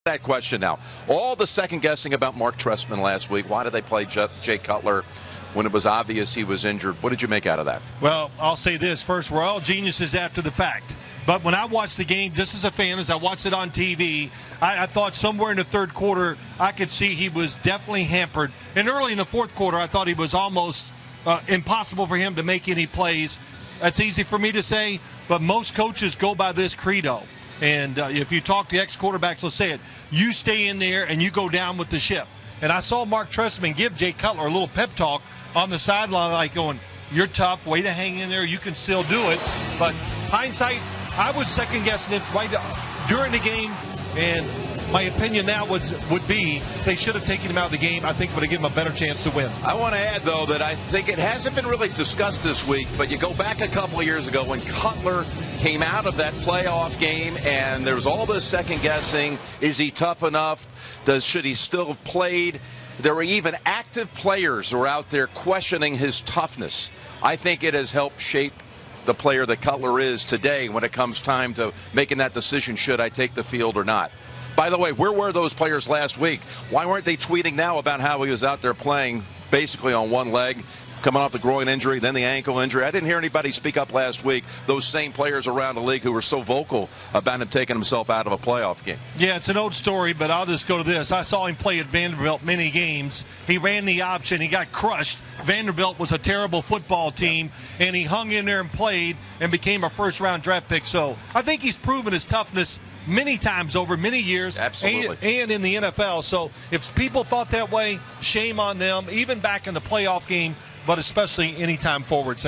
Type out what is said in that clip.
That question now. All the second guessing about Marc Trestman last week. Why did they play Jay Cutler when it was obvious he was injured? What did you make out of that? Well, I'll say this. First, we're all geniuses after the fact. But when I watched the game, just as a fan, as I watched it on TV, I thought somewhere in the third quarter I could see he was definitely hampered. And early in the fourth quarter, I thought he was almost impossible for him to make any plays. That's easy for me to say, but most coaches go by this credo. And if you talk to ex-quarterbacks, they'll say it. You stay in there and you go down with the ship. And I saw Marc Trestman give Jay Cutler a little pep talk on the sideline, like going, you're tough, way to hang in there, you can still do it. But hindsight, I was second-guessing it right during the game, and my opinion now would be they should have taken him out of the game. I think it would have given him a better chance to win. I want to add, though, that I think it hasn't been really discussed this week, but you go back a couple of years ago when Cutler came out of that playoff game, and there was all this second-guessing. Is he tough enough? Should he still have played? There were even active players who were out there questioning his toughness. I think it has helped shape the player that Cutler is today when it comes time to making that decision, should I take the field or not. By the way, where were those players last week? Why weren't they tweeting now about how he was out there playing basically on one leg, coming off the groin injury, then the ankle injury? I didn't hear anybody speak up last week, those same players around the league who were so vocal about him taking himself out of a playoff game. Yeah, it's an old story, but I'll just go to this. I saw him play at Vanderbilt many games. He ran the option. He got crushed. Vanderbilt was a terrible football team, and he hung in there and played and became a first-round draft pick. So I think he's proven his toughness many times over many years. Absolutely. And in the NFL. So if people thought that way, shame on them, even back in the playoff game, but especially anytime forward.